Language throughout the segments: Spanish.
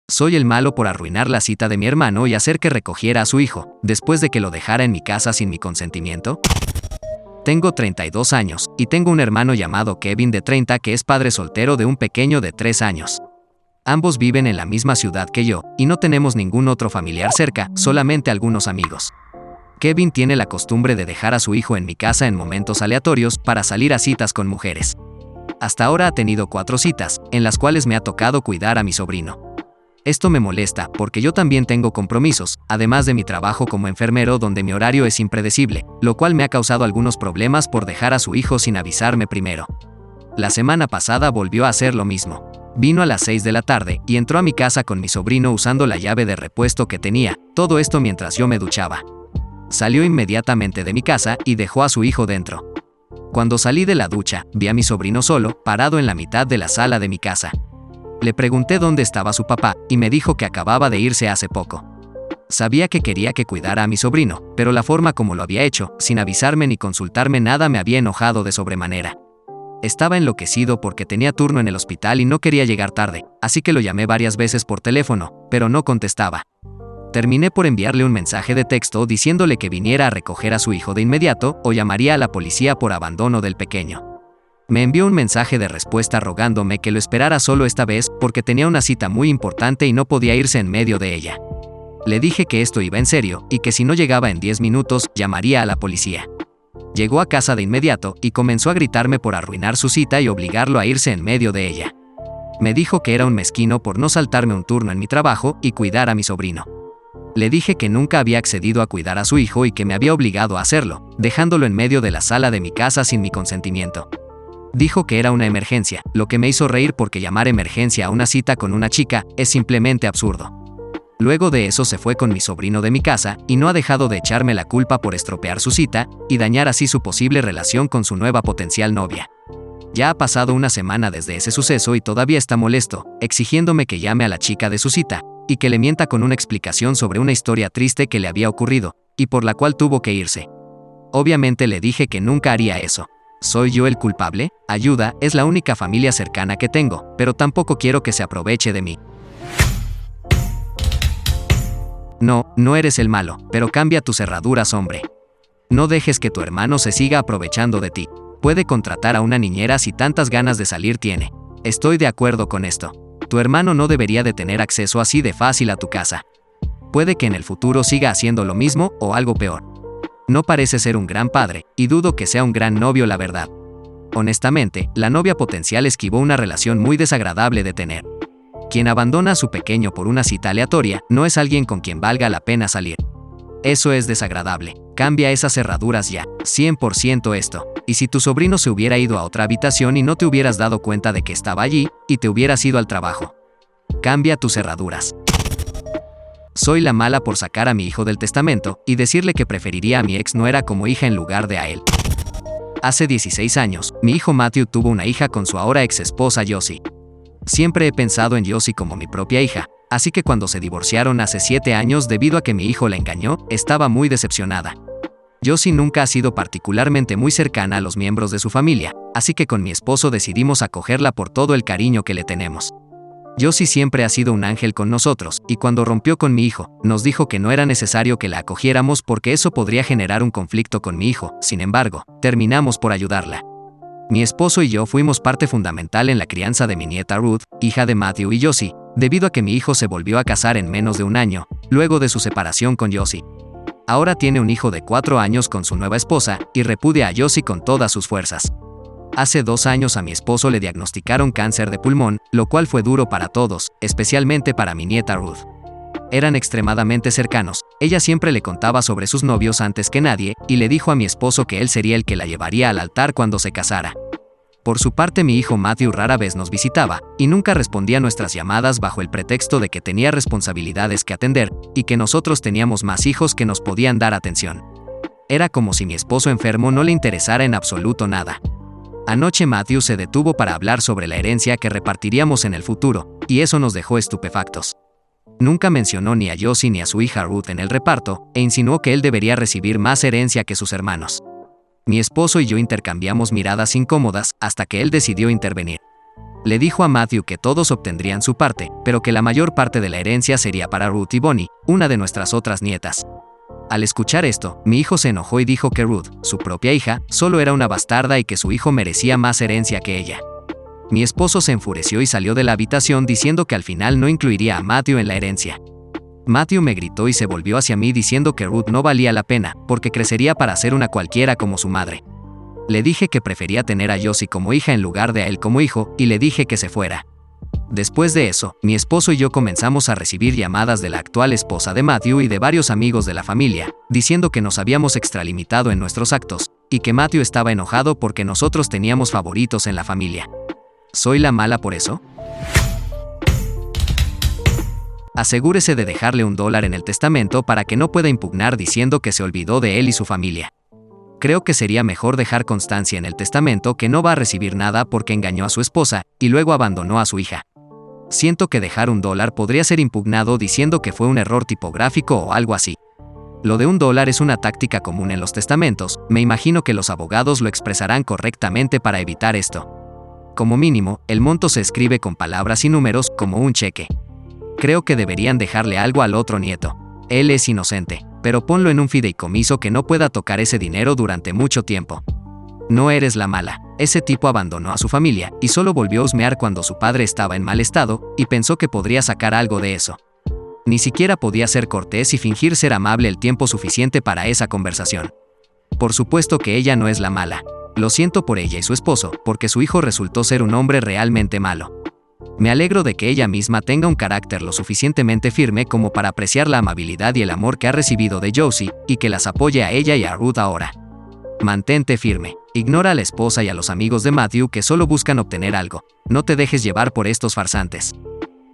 Soy el malo por arruinar la cita de mi hermano y hacer que recogiera a su hijo, después de que lo dejara en mi casa sin mi consentimiento. Tengo 32 años, y tengo un hermano llamado Kevin de 30 que es padre soltero de un pequeño de 3 años. Ambos viven en la misma ciudad que yo, y no tenemos ningún otro familiar cerca, solamente algunos amigos. Kevin tiene la costumbre de dejar a su hijo en mi casa en momentos aleatorios para salir a citas con mujeres. Hasta ahora ha tenido 4 citas, en las cuales me ha tocado cuidar a mi sobrino. Esto me molesta porque yo también tengo compromisos, además de mi trabajo como enfermero donde mi horario es impredecible, lo cual me ha causado algunos problemas por dejar a su hijo sin avisarme primero. La semana pasada volvió a hacer lo mismo. Vino a las 6 de la tarde y entró a mi casa con mi sobrino usando la llave de repuesto que tenía, todo esto mientras yo me duchaba. Salió inmediatamente de mi casa y dejó a su hijo dentro. Cuando salí de la ducha, vi a mi sobrino solo, parado en la mitad de la sala de mi casa. Le pregunté dónde estaba su papá, y me dijo que acababa de irse hace poco. Sabía que quería que cuidara a mi sobrino, pero la forma como lo había hecho, sin avisarme ni consultarme nada, me había enojado de sobremanera. Estaba enloquecido porque tenía turno en el hospital y no quería llegar tarde, así que lo llamé varias veces por teléfono, pero no contestaba. Terminé por enviarle un mensaje de texto diciéndole que viniera a recoger a su hijo de inmediato o llamaría a la policía por abandono del pequeño. Me envió un mensaje de respuesta rogándome que lo esperara solo esta vez porque tenía una cita muy importante y no podía irse en medio de ella. Le dije que esto iba en serio y que si no llegaba en 10 minutos, llamaría a la policía. Llegó a casa de inmediato y comenzó a gritarme por arruinar su cita y obligarlo a irse en medio de ella. Me dijo que era un mezquino por no saltarme un turno en mi trabajo y cuidar a mi sobrino. Le dije que nunca había accedido a cuidar a su hijo y que me había obligado a hacerlo, dejándolo en medio de la sala de mi casa sin mi consentimiento. Dijo que era una emergencia, lo que me hizo reír porque llamar emergencia a una cita con una chica es simplemente absurdo. Luego de eso se fue con mi sobrino de mi casa y no ha dejado de echarme la culpa por estropear su cita y dañar así su posible relación con su nueva potencial novia. Ya ha pasado una semana desde ese suceso y todavía está molesto, exigiéndome que llame a la chica de su cita y que le mienta con una explicación sobre una historia triste que le había ocurrido y por la cual tuvo que irse. Obviamente le dije que nunca haría eso. ¿Soy yo el culpable? Ayuda, es la única familia cercana que tengo, pero tampoco quiero que se aproveche de mí. No, no eres el malo, pero cambia tus cerraduras, hombre. No dejes que tu hermano se siga aprovechando de ti. Puede contratar a una niñera si tantas ganas de salir tiene. Estoy de acuerdo con esto. Tu hermano no debería de tener acceso así de fácil a tu casa. Puede que en el futuro siga haciendo lo mismo o algo peor. No parece ser un gran padre, y dudo que sea un gran novio, la verdad. Honestamente, la novia potencial esquivó una relación muy desagradable de tener. Quien abandona a su pequeño por una cita aleatoria no es alguien con quien valga la pena salir. Eso es desagradable. Cambia esas cerraduras ya, 100% esto. Y si tu sobrino se hubiera ido a otra habitación y no te hubieras dado cuenta de que estaba allí, y te hubieras ido al trabajo. Cambia tus cerraduras. Soy la mala por sacar a mi hijo del testamento y decirle que preferiría a mi ex nuera como hija en lugar de a él. Hace 16 años, mi hijo Matthew tuvo una hija con su ahora ex esposa Josie. Siempre he pensado en Josie como mi propia hija, así que cuando se divorciaron hace 7 años debido a que mi hijo la engañó, estaba muy decepcionada. Josie nunca ha sido particularmente muy cercana a los miembros de su familia, así que con mi esposo decidimos acogerla por todo el cariño que le tenemos. Josie siempre ha sido un ángel con nosotros, y cuando rompió con mi hijo, nos dijo que no era necesario que la acogiéramos porque eso podría generar un conflicto con mi hijo. Sin embargo, terminamos por ayudarla. Mi esposo y yo fuimos parte fundamental en la crianza de mi nieta Ruth, hija de Matthew y Josie, debido a que mi hijo se volvió a casar en menos de un año, luego de su separación con Josie. Ahora tiene un hijo de 4 años con su nueva esposa, y repudia a Josie con todas sus fuerzas. Hace 2 años a mi esposo le diagnosticaron cáncer de pulmón, lo cual fue duro para todos, especialmente para mi nieta Ruth. Eran extremadamente cercanos, ella siempre le contaba sobre sus novios antes que nadie, y le dijo a mi esposo que él sería el que la llevaría al altar cuando se casara. Por su parte, mi hijo Matthew rara vez nos visitaba, y nunca respondía nuestras llamadas bajo el pretexto de que tenía responsabilidades que atender, y que nosotros teníamos más hijos que nos podían dar atención. Era como si mi esposo enfermo no le interesara en absoluto nada. Anoche Matthew se detuvo para hablar sobre la herencia que repartiríamos en el futuro, y eso nos dejó estupefactos. Nunca mencionó ni a Josie ni a su hija Ruth en el reparto, e insinuó que él debería recibir más herencia que sus hermanos. Mi esposo y yo intercambiamos miradas incómodas hasta que él decidió intervenir. Le dijo a Matthew que todos obtendrían su parte, pero que la mayor parte de la herencia sería para Ruth y Bonnie, una de nuestras otras nietas. Al escuchar esto, mi hijo se enojó y dijo que Ruth, su propia hija, solo era una bastarda y que su hijo merecía más herencia que ella. Mi esposo se enfureció y salió de la habitación diciendo que al final no incluiría a Matthew en la herencia. Matthew me gritó y se volvió hacia mí diciendo que Ruth no valía la pena, porque crecería para ser una cualquiera como su madre. Le dije que prefería tener a Josie como hija en lugar de a él como hijo, y le dije que se fuera. Después de eso, mi esposo y yo comenzamos a recibir llamadas de la actual esposa de Matthew y de varios amigos de la familia, diciendo que nos habíamos extralimitado en nuestros actos, y que Matthew estaba enojado porque nosotros teníamos favoritos en la familia. ¿Soy la mala por eso? Asegúrese de dejarle $1 en el testamento para que no pueda impugnar diciendo que se olvidó de él y su familia. Creo que sería mejor dejar constancia en el testamento que no va a recibir nada porque engañó a su esposa y luego abandonó a su hija. Siento que dejar $1 podría ser impugnado diciendo que fue un error tipográfico o algo así. Lo de $1 es una táctica común en los testamentos, me imagino que los abogados lo expresarán correctamente para evitar esto. Como mínimo, el monto se escribe con palabras y números como un cheque. Creo que deberían dejarle algo al otro nieto. Él es inocente, pero ponlo en un fideicomiso que no pueda tocar ese dinero durante mucho tiempo. No eres la mala. Ese tipo abandonó a su familia y solo volvió a husmear cuando su padre estaba en mal estado y pensó que podría sacar algo de eso. Ni siquiera podía ser cortés y fingir ser amable el tiempo suficiente para esa conversación. Por supuesto que ella no es la mala. Lo siento por ella y su esposo, porque su hijo resultó ser un hombre realmente malo. Me alegro de que ella misma tenga un carácter lo suficientemente firme como para apreciar la amabilidad y el amor que ha recibido de Josie, y que las apoye a ella y a Ruth ahora. Mantente firme. Ignora a la esposa y a los amigos de Matthew que solo buscan obtener algo. No te dejes llevar por estos farsantes.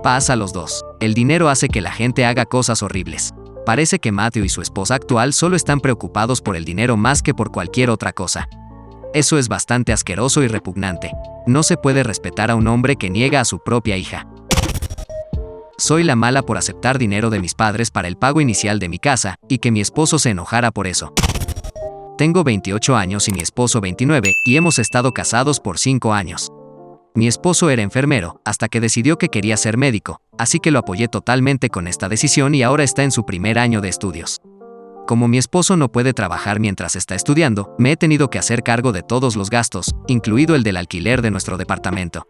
Paz a los dos. El dinero hace que la gente haga cosas horribles. Parece que Matthew y su esposa actual solo están preocupados por el dinero más que por cualquier otra cosa. Eso es bastante asqueroso y repugnante. No se puede respetar a un hombre que niega a su propia hija. Soy la mala por aceptar dinero de mis padres para el pago inicial de mi casa, y que mi esposo se enojara por eso. Tengo 28 años y mi esposo 29, y hemos estado casados por 5 años. Mi esposo era enfermero, hasta que decidió que quería ser médico, así que lo apoyé totalmente con esta decisión y ahora está en su primer año de estudios. Como mi esposo no puede trabajar mientras está estudiando, me he tenido que hacer cargo de todos los gastos, incluido el del alquiler de nuestro departamento.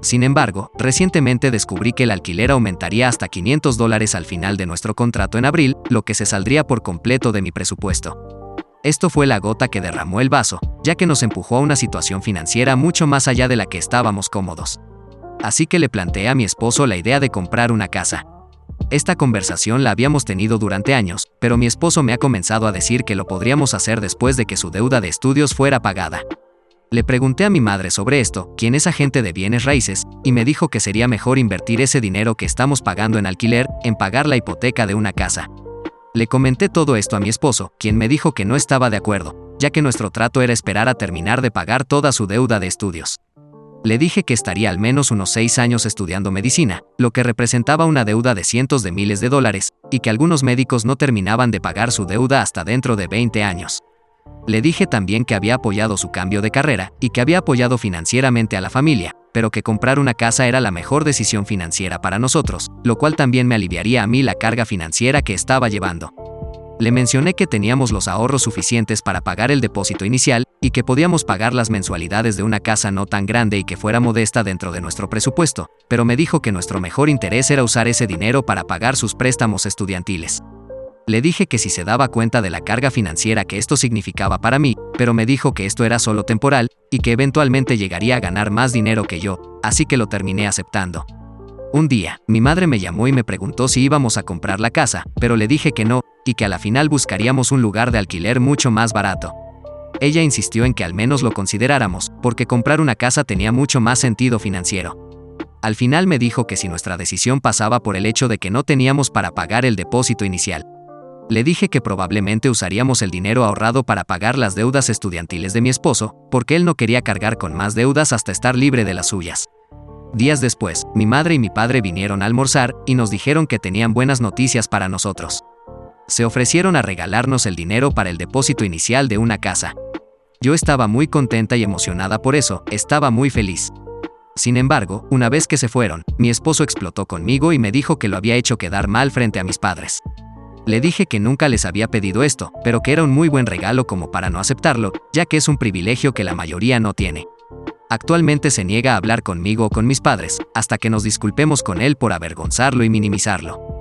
Sin embargo, recientemente descubrí que el alquiler aumentaría hasta $500 al final de nuestro contrato en abril, lo que se saldría por completo de mi presupuesto. Esto fue la gota que derramó el vaso, ya que nos empujó a una situación financiera mucho más allá de la que estábamos cómodos. Así que le planteé a mi esposo la idea de comprar una casa. Esta conversación la habíamos tenido durante años, pero mi esposo me ha comenzado a decir que lo podríamos hacer después de que su deuda de estudios fuera pagada. Le pregunté a mi madre sobre esto, quien es agente de bienes raíces, y me dijo que sería mejor invertir ese dinero que estamos pagando en alquiler, en pagar la hipoteca de una casa. Le comenté todo esto a mi esposo, quien me dijo que no estaba de acuerdo, ya que nuestro trato era esperar a terminar de pagar toda su deuda de estudios. Le dije que estaría al menos unos 6 años estudiando medicina, lo que representaba una deuda de cientos de miles de dólares, y que algunos médicos no terminaban de pagar su deuda hasta dentro de 20 años. Le dije también que había apoyado su cambio de carrera, y que había apoyado financieramente a la familia, pero que comprar una casa era la mejor decisión financiera para nosotros, lo cual también me aliviaría a mí la carga financiera que estaba llevando. Le mencioné que teníamos los ahorros suficientes para pagar el depósito inicial, y que podíamos pagar las mensualidades de una casa no tan grande y que fuera modesta dentro de nuestro presupuesto, pero me dijo que nuestro mejor interés era usar ese dinero para pagar sus préstamos estudiantiles. Le dije que si se daba cuenta de la carga financiera que esto significaba para mí, pero me dijo que esto era solo temporal, y que eventualmente llegaría a ganar más dinero que yo, así que lo terminé aceptando. Un día, mi madre me llamó y me preguntó si íbamos a comprar la casa, pero le dije que no, y que a la final buscaríamos un lugar de alquiler mucho más barato. Ella insistió en que al menos lo consideráramos, porque comprar una casa tenía mucho más sentido financiero. Al final me dijo que si nuestra decisión pasaba por el hecho de que no teníamos para pagar el depósito inicial. Le dije que probablemente usaríamos el dinero ahorrado para pagar las deudas estudiantiles de mi esposo, porque él no quería cargar con más deudas hasta estar libre de las suyas. Días después, mi madre y mi padre vinieron a almorzar y nos dijeron que tenían buenas noticias para nosotros. Se ofrecieron a regalarnos el dinero para el depósito inicial de una casa. Yo estaba muy contenta y emocionada por eso, estaba muy feliz. Sin embargo, una vez que se fueron, mi esposo explotó conmigo y me dijo que lo había hecho quedar mal frente a mis padres. Le dije que nunca les había pedido esto, pero que era un muy buen regalo como para no aceptarlo, ya que es un privilegio que la mayoría no tiene. Actualmente se niega a hablar conmigo o con mis padres, hasta que nos disculpemos con él por avergonzarlo y minimizarlo.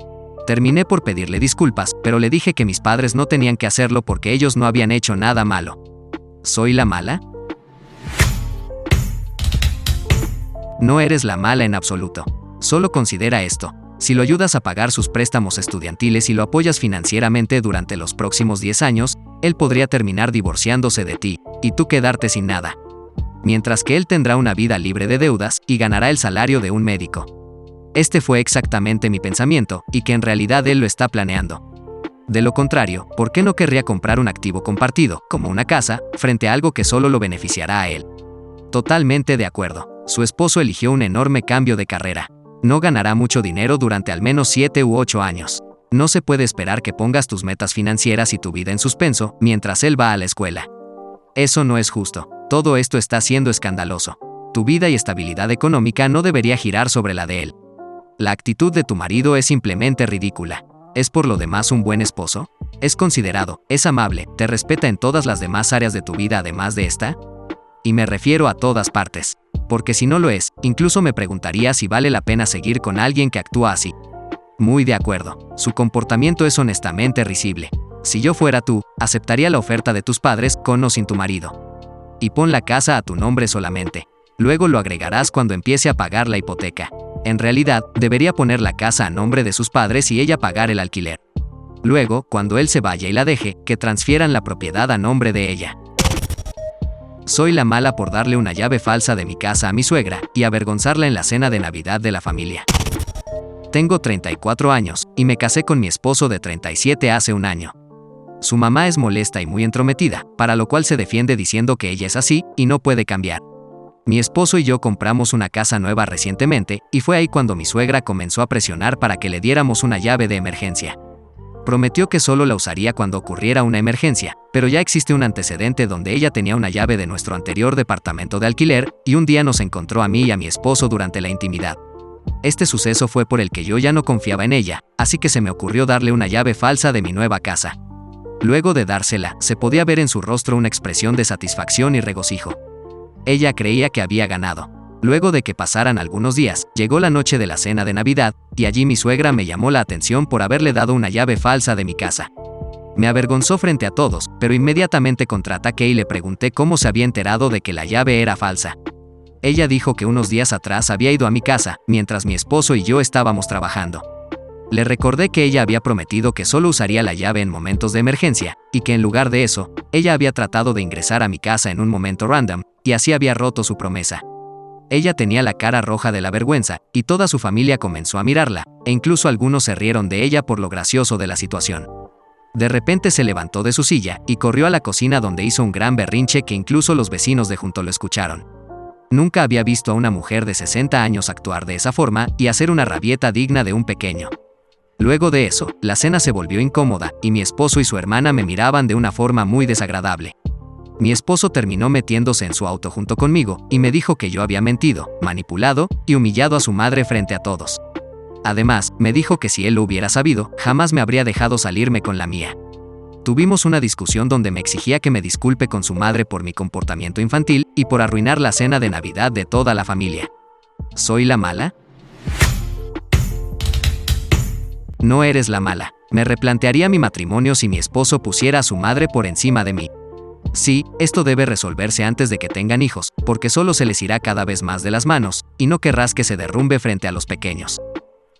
Terminé por pedirle disculpas, pero le dije que mis padres no tenían que hacerlo porque ellos no habían hecho nada malo. ¿Soy la mala? No eres la mala en absoluto. Solo considera esto. Si lo ayudas a pagar sus préstamos estudiantiles y lo apoyas financieramente durante los próximos 10 años, él podría terminar divorciándose de ti, y tú quedarte sin nada. Mientras que él tendrá una vida libre de deudas y ganará el salario de un médico. Este fue exactamente mi pensamiento, y que en realidad él lo está planeando. De lo contrario, ¿por qué no querría comprar un activo compartido, como una casa, frente a algo que solo lo beneficiará a él? Totalmente de acuerdo. Su esposo eligió un enorme cambio de carrera. No ganará mucho dinero durante al menos 7 u 8 años. No se puede esperar que pongas tus metas financieras y tu vida en suspenso mientras él va a la escuela. Eso no es justo. Todo esto está siendo escandaloso. Tu vida y estabilidad económica no debería girar sobre la de él. La actitud de tu marido es simplemente ridícula. ¿Es por lo demás un buen esposo? ¿Es considerado, es amable, te respeta en todas las demás áreas de tu vida además de esta? Y me refiero a todas partes. Porque si no lo es, incluso me preguntaría si vale la pena seguir con alguien que actúa así. Muy de acuerdo. Su comportamiento es honestamente risible. Si yo fuera tú, aceptaría la oferta de tus padres con o sin tu marido. Y pon la casa a tu nombre solamente. Luego lo agregarás cuando empiece a pagar la hipoteca. En realidad, debería poner la casa a nombre de sus padres y ella pagar el alquiler. Luego, cuando él se vaya y la deje, que transfieran la propiedad a nombre de ella. Soy la mala por darle una llave falsa de mi casa a mi suegra y avergonzarla en la cena de Navidad de la familia. Tengo 34 años y me casé con mi esposo de 37 hace un año. Su mamá es molesta y muy entrometida, para lo cual se defiende diciendo que ella es así y no puede cambiar. Mi esposo y yo compramos una casa nueva recientemente y fue ahí cuando mi suegra comenzó a presionar para que le diéramos una llave de emergencia. Prometió que solo la usaría cuando ocurriera una emergencia, pero ya existe un antecedente donde ella tenía una llave de nuestro anterior departamento de alquiler y un día nos encontró a mí y a mi esposo durante la intimidad. Este suceso fue por el que yo ya no confiaba en ella, así que se me ocurrió darle una llave falsa de mi nueva casa. Luego de dársela, se podía ver en su rostro una expresión de satisfacción y regocijo. Ella creía que había ganado. Luego de que pasaran algunos días, llegó la noche de la cena de Navidad, y allí mi suegra me llamó la atención por haberle dado una llave falsa de mi casa. Me avergonzó frente a todos, pero inmediatamente contraataqué y le pregunté cómo se había enterado de que la llave era falsa. Ella dijo que unos días atrás había ido a mi casa, mientras mi esposo y yo estábamos trabajando. Le recordé que ella había prometido que solo usaría la llave en momentos de emergencia, y que en lugar de eso, ella había tratado de ingresar a mi casa en un momento random, y así había roto su promesa. Ella tenía la cara roja de la vergüenza, y toda su familia comenzó a mirarla, e incluso algunos se rieron de ella por lo gracioso de la situación. De repente se levantó de su silla, y corrió a la cocina donde hizo un gran berrinche que incluso los vecinos de junto lo escucharon. Nunca había visto a una mujer de 60 años actuar de esa forma y hacer una rabieta digna de un pequeño. Luego de eso, la cena se volvió incómoda, y mi esposo y su hermana me miraban de una forma muy desagradable. Mi esposo terminó metiéndose en su auto junto conmigo, y me dijo que yo había mentido, manipulado y humillado a su madre frente a todos. Además, me dijo que si él lo hubiera sabido, jamás me habría dejado salirme con la mía. Tuvimos una discusión donde me exigía que me disculpe con su madre por mi comportamiento infantil y por arruinar la cena de Navidad de toda la familia. ¿Soy la mala? No eres la mala. Me replantearía mi matrimonio si mi esposo pusiera a su madre por encima de mí. Sí, esto debe resolverse antes de que tengan hijos, porque solo se les irá cada vez más de las manos, y no querrás que se derrumbe frente a los pequeños.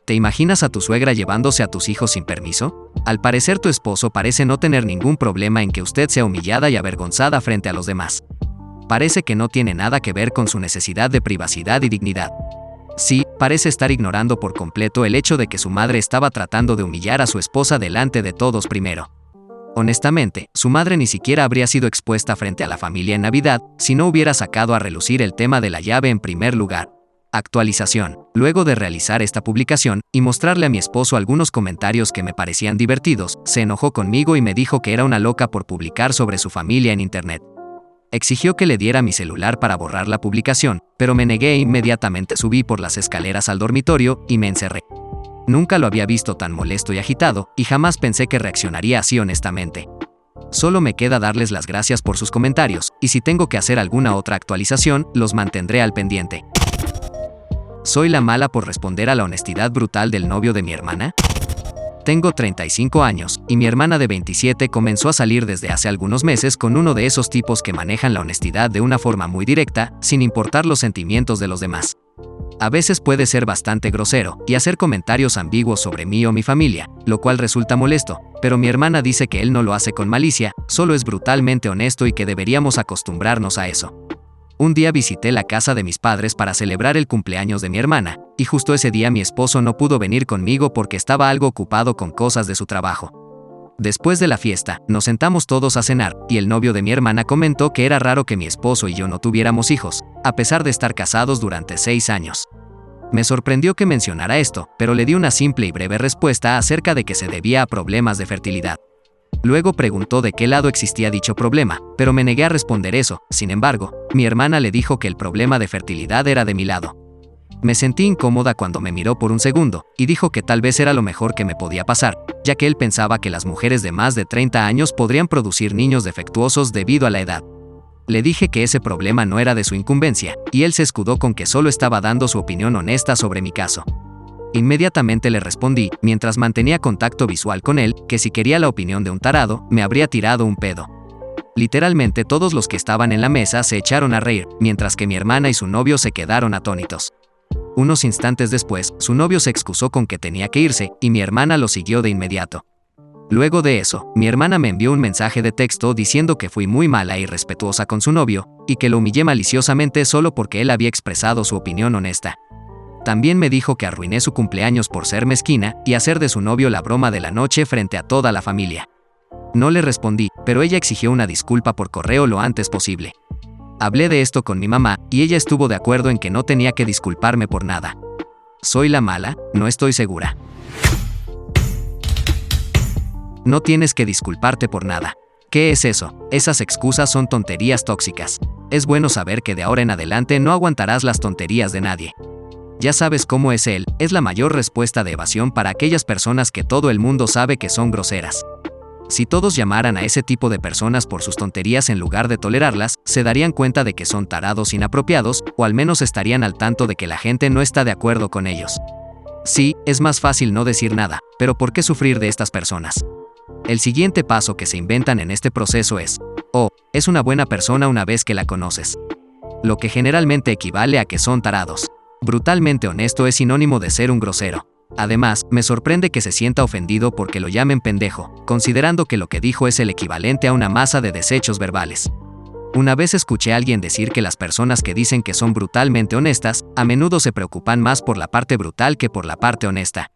¿Te imaginas a tu suegra llevándose a tus hijos sin permiso? Al parecer tu esposo parece no tener ningún problema en que usted sea humillada y avergonzada frente a los demás. Parece que no tiene nada que ver con su necesidad de privacidad y dignidad. Sí, parece estar ignorando por completo el hecho de que su madre estaba tratando de humillar a su esposa delante de todos primero. Honestamente, su madre ni siquiera habría sido expuesta frente a la familia en Navidad si no hubiera sacado a relucir el tema de la llave en primer lugar. Actualización. Luego de realizar esta publicación y mostrarle a mi esposo algunos comentarios que me parecían divertidos, se enojó conmigo y me dijo que era una loca por publicar sobre su familia en internet. Exigió que le diera mi celular para borrar la publicación, pero me negué e inmediatamente subí por las escaleras al dormitorio y me encerré. Nunca lo había visto tan molesto y agitado, y jamás pensé que reaccionaría así honestamente. Solo me queda darles las gracias por sus comentarios, y si tengo que hacer alguna otra actualización, los mantendré al pendiente. ¿Soy la mala por responder a la honestidad brutal del novio de mi hermana? Tengo 35 años, y mi hermana de 27 comenzó a salir desde hace algunos meses con uno de esos tipos que manejan la honestidad de una forma muy directa, sin importar los sentimientos de los demás. A veces puede ser bastante grosero y hacer comentarios ambiguos sobre mí o mi familia, lo cual resulta molesto, pero mi hermana dice que él no lo hace con malicia, solo es brutalmente honesto y que deberíamos acostumbrarnos a eso. Un día visité la casa de mis padres para celebrar el cumpleaños de mi hermana, y justo ese día mi esposo no pudo venir conmigo porque estaba algo ocupado con cosas de su trabajo. Después de la fiesta, nos sentamos todos a cenar, y el novio de mi hermana comentó que era raro que mi esposo y yo no tuviéramos hijos, a pesar de estar casados durante 6 años. Me sorprendió que mencionara esto, pero le di una simple y breve respuesta acerca de que se debía a problemas de fertilidad. Luego preguntó de qué lado existía dicho problema, pero me negué a responder eso. Sin embargo, mi hermana le dijo que el problema de fertilidad era de mi lado. Me sentí incómoda cuando me miró por un segundo, y dijo que tal vez era lo mejor que me podía pasar, ya que él pensaba que las mujeres de más de 30 años podrían producir niños defectuosos debido a la edad. Le dije que ese problema no era de su incumbencia, y él se escudó con que solo estaba dando su opinión honesta sobre mi caso. Inmediatamente le respondí, mientras mantenía contacto visual con él, que si quería la opinión de un tarado, me habría tirado un pedo. Literalmente todos los que estaban en la mesa se echaron a reír, mientras que mi hermana y su novio se quedaron atónitos. Unos instantes después, su novio se excusó con que tenía que irse, y mi hermana lo siguió de inmediato. Luego de eso, mi hermana me envió un mensaje de texto diciendo que fui muy mala y irrespetuosa con su novio, y que lo humillé maliciosamente solo porque él había expresado su opinión honesta. También me dijo que arruiné su cumpleaños por ser mezquina y hacer de su novio la broma de la noche frente a toda la familia. No le respondí, pero ella exigió una disculpa por correo lo antes posible. Hablé de esto con mi mamá, y ella estuvo de acuerdo en que no tenía que disculparme por nada. ¿Soy la mala? No estoy segura. No tienes que disculparte por nada. ¿Qué es eso? Esas excusas son tonterías tóxicas. Es bueno saber que de ahora en adelante no aguantarás las tonterías de nadie. Ya sabes cómo es él, es la mayor respuesta de evasión para aquellas personas que todo el mundo sabe que son groseras. Si todos llamaran a ese tipo de personas por sus tonterías en lugar de tolerarlas, se darían cuenta de que son tarados inapropiados, o al menos estarían al tanto de que la gente no está de acuerdo con ellos. Sí, es más fácil no decir nada, pero ¿por qué sufrir de estas personas? El siguiente paso que se inventan en este proceso es: oh, es una buena persona una vez que la conoces. Lo que generalmente equivale a que son tarados. Brutalmente honesto es sinónimo de ser un grosero. Además, me sorprende que se sienta ofendido porque lo llamen pendejo, considerando que lo que dijo es el equivalente a una masa de desechos verbales. Una vez escuché a alguien decir que las personas que dicen que son brutalmente honestas, a menudo se preocupan más por la parte brutal que por la parte honesta.